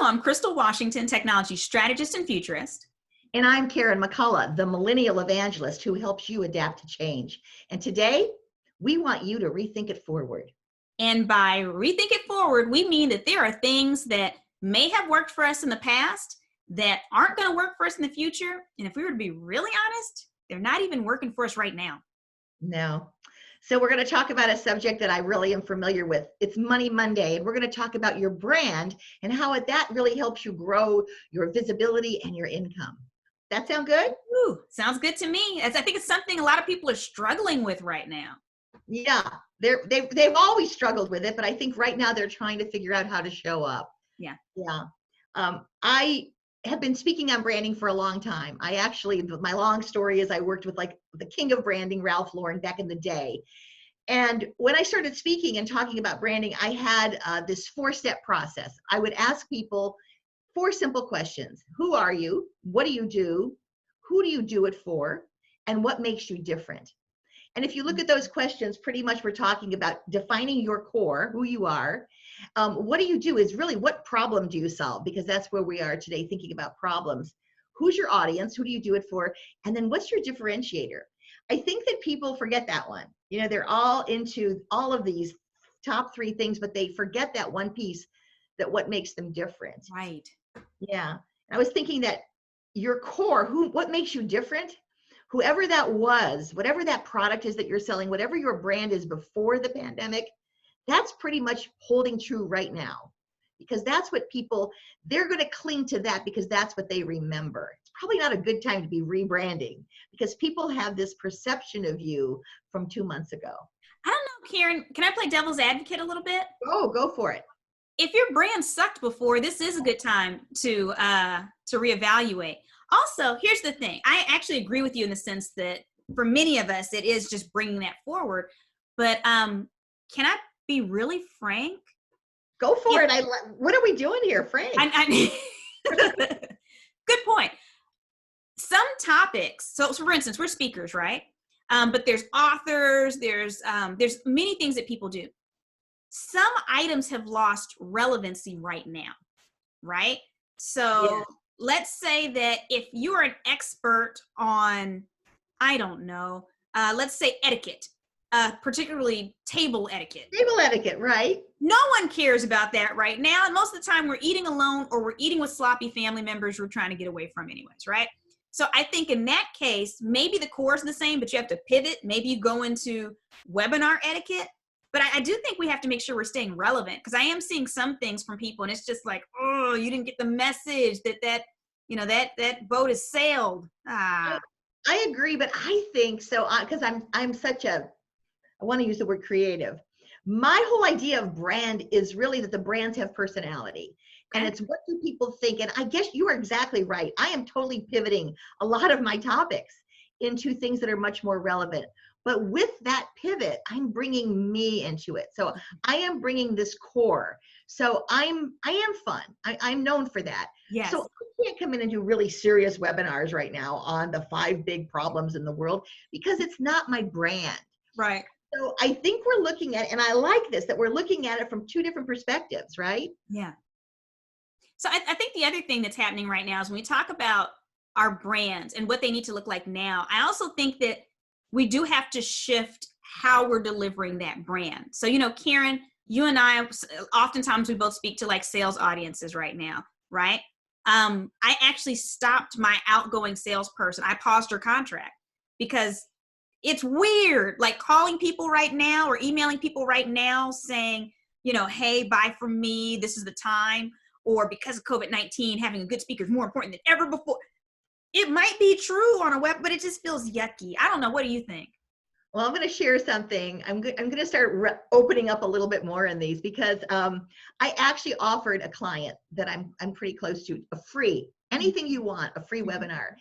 I'm Crystal Washington, technology strategist and futurist. And I'm Karen McCullough, the millennial evangelist who helps you adapt to change. And today, we want you to rethink it forward. And by rethink it forward, we mean that there are things that may have worked for us in the past that aren't going to work for us in the future. And if we were to be really honest, they're not even working for us right now. No. So we're going to talk about a subject that I really am familiar with. It's Money Monday, and we're going to talk about your brand and how that really helps you grow your visibility and your income. That sound good? Ooh, sounds good to me. I think it's something a lot of people are struggling with right now. Yeah, they've always struggled with it, but I think right now they're trying to figure out how to show up. Yeah. I have been speaking on branding for a long time. My long story is I worked with like the king of branding, Ralph Lauren, back in the day. And when I started speaking and talking about branding, I had this 4-step process. I would ask people 4 simple questions. Who are you? What do you do? Who do you do it for? And what makes you different? And if you look at those questions, pretty much we're talking about defining your core, who you are. What do you do is really what problem do you solve? Because that's where we are today, thinking about problems. Who's your audience? Who do you do it for? And then what's your differentiator? I think that people forget that one. You know, they're all into all of these top 3 things, but they forget that one piece, that what makes them different. Right. Yeah. I was thinking that your core, what makes you different? Whoever that was, whatever that product is that you're selling, whatever your brand is before the pandemic, that's pretty much holding true right now, because that's what they're going to cling to, that because that's what they remember. It's probably not a good time to be rebranding because people have this perception of you from 2 months ago. I don't know, Karen, can I play devil's advocate a little bit? Oh, go for it. If your brand sucked before, this is a good time to reevaluate. Also, here's the thing. I actually agree with you in the sense that for many of us, it is just bringing that forward. But can I be really frank? Go for it. What are we doing here, Frank? Good point. Some topics. So for instance, we're speakers, right? But there's authors. There's many things that people do. Some items have lost relevancy right now, right? So let's say that if you are an expert on, I don't know, let's say etiquette, particularly table etiquette. Table etiquette, right? No one cares about that right now. And most of the time we're eating alone or we're eating with sloppy family members we're trying to get away from anyways, right? So I think in that case, maybe the core is the same, but you have to pivot. Maybe you go into webinar etiquette. But I do think we have to make sure we're staying relevant, because I am seeing some things from people and it's just like, oh, you didn't get the message that boat has sailed. I agree, but I think so, because I want to use the word creative. My whole idea of brand is really that the brands have personality. And it's what do people think? And I guess you are exactly right. I am totally pivoting a lot of my topics into things that are much more relevant. But with that pivot, I'm bringing me into it. So I am bringing this core. So I am fun. I'm known for that. Yes. So I can't come in and do really serious webinars right now on the 5 big problems in the world because it's not my brand. Right. So I think we're looking at, and I like this, that we're looking at it from 2 different perspectives, right? Yeah. So I think the other thing that's happening right now is when we talk about our brands and what they need to look like now, I also think that we do have to shift how we're delivering that brand. So, Karen, you and I, oftentimes we both speak to like sales audiences right now, right? I actually stopped my outgoing salesperson. I paused her contract because it's weird, like calling people right now or emailing people right now saying, hey, buy from me. This is the time. Or because of COVID-19, having a good speaker is more important than ever before. It might be true on a web, but it just feels yucky. I don't know. What do you think? Well, I'm going to share something. I'm going to start opening up a little bit more in these because I actually offered a client that I'm pretty close to a free, anything you want, a free webinar,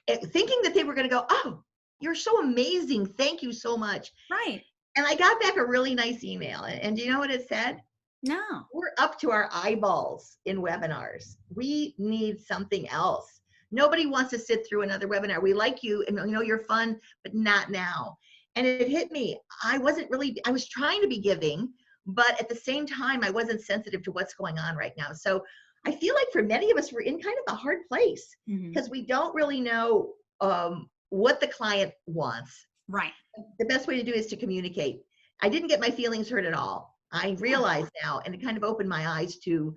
thinking that they were going to go, oh, you're so amazing. Thank you so much. Right. And I got back a really nice email. And do you know what it said? No. We're up to our eyeballs in webinars. We need something else. Nobody wants to sit through another webinar. We like you and you're fun, but not now. And it hit me. I was trying to be giving, but at the same time, I wasn't sensitive to what's going on right now. So I feel like for many of us, we're in kind of a hard place because we don't really know what the client wants. Right. The best way to do is to communicate. I didn't get my feelings hurt at all. I realize now, and it kind of opened my eyes to,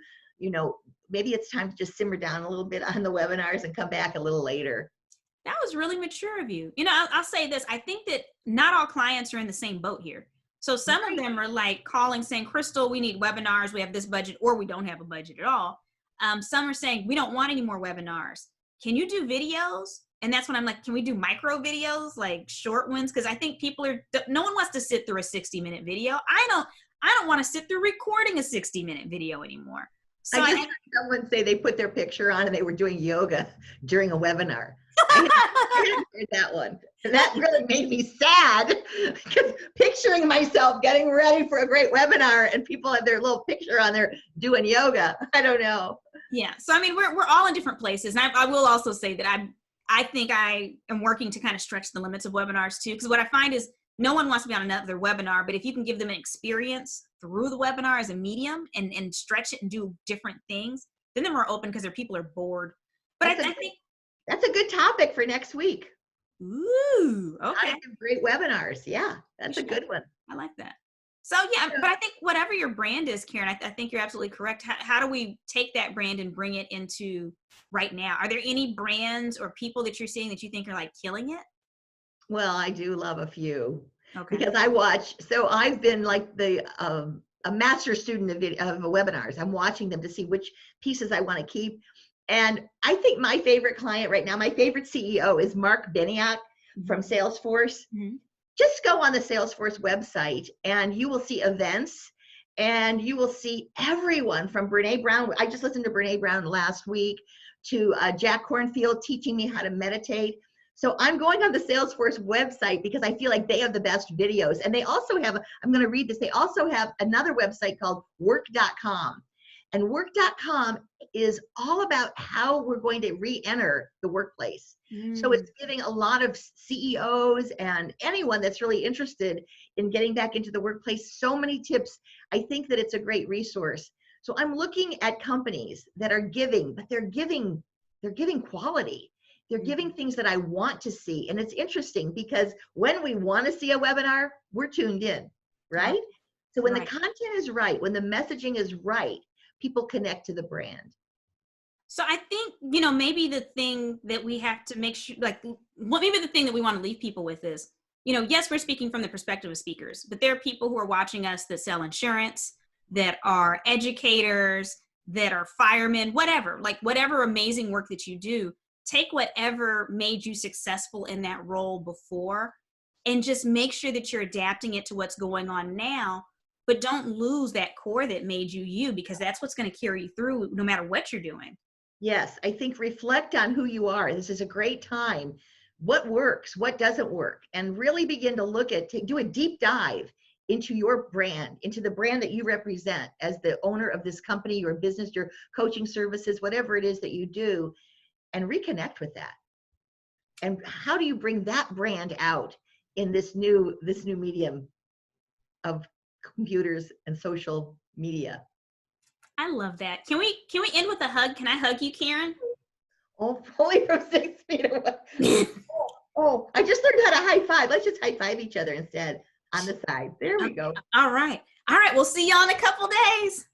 maybe it's time to just simmer down a little bit on the webinars and come back a little later. That was really mature of you. I'll say this. I think that not all clients are in the same boat here. So some of them are like calling saying, Crystal, we need webinars. We have this budget, or we don't have a budget at all. Some are saying, we don't want any more webinars. Can you do videos? And that's when I'm like, can we do micro videos, like short ones? Because I think no one wants to sit through a 60-minute video. I don't want to sit through recording a 60-minute video anymore. So I just heard someone say they put their picture on and they were doing yoga during a webinar. I hadn't heard that one. And that really made me sad because picturing myself getting ready for a great webinar and people have their little picture on there doing yoga. I don't know. Yeah. So, I mean, we're all in different places. And I will also say that I think I am working to kind of stretch the limits of webinars too. Because what I find is no one wants to be on another webinar, but if you can give them an experience through the webinar as a medium and stretch it and do different things, then they're more open because their people are bored. But I think that's a good topic for next week. Ooh, okay. Great webinars. Yeah, that's a good one. I like that. So yeah, but I think whatever your brand is, Karen, I think you're absolutely correct. How do we take that brand and bring it into right now? Are there any brands or people that you're seeing that you think are like killing it? Well, I do love a few. Okay. Because I watch, so I've been like a master student of webinars. I'm watching them to see which pieces I want to keep. And I think my favorite client right now, my favorite CEO is Mark Beniak from Salesforce. Just go on the Salesforce website and you will see events and you will see everyone from Brene Brown. I just listened to Brene Brown last week to Jack Kornfield teaching me how to meditate. So I'm going on the Salesforce website because I feel like they have the best videos. And they also have, I'm going to read this, they also have another website called work.com. And work.com is all about how we're going to re-enter the workplace. So it's giving a lot of CEOs and anyone that's really interested in getting back into the workplace so many tips. I think that it's a great resource. So I'm looking at companies that are giving, but they're giving quality. They're giving things that I want to see. And it's interesting because when we want to see a webinar, we're tuned in, right? So when the content is right, when the messaging is right, people connect to the brand. So I think, maybe the thing that we have to make sure, maybe the thing that we want to leave people with is, yes, we're speaking from the perspective of speakers, but there are people who are watching us that sell insurance, that are educators, that are firemen, whatever amazing work that you do. Take whatever made you successful in that role before and just make sure that you're adapting it to what's going on now, but don't lose that core that made you, because that's what's going to carry you through no matter what you're doing. Yes, I think reflect on who you are. This is a great time. What works, what doesn't work, and really begin to do a deep dive into your brand, into the brand that you represent as the owner of this company, your business, your coaching services, whatever it is that you do, and reconnect with that. And how do you bring that brand out in this new medium of computers and social media? I love that. Can we end with a hug? Can I hug you, Karen? Oh, only from 6 feet away. Oh, I just learned how to high five. Let's just high five each other instead on the side. There we go. All right. We'll see you all in a couple days.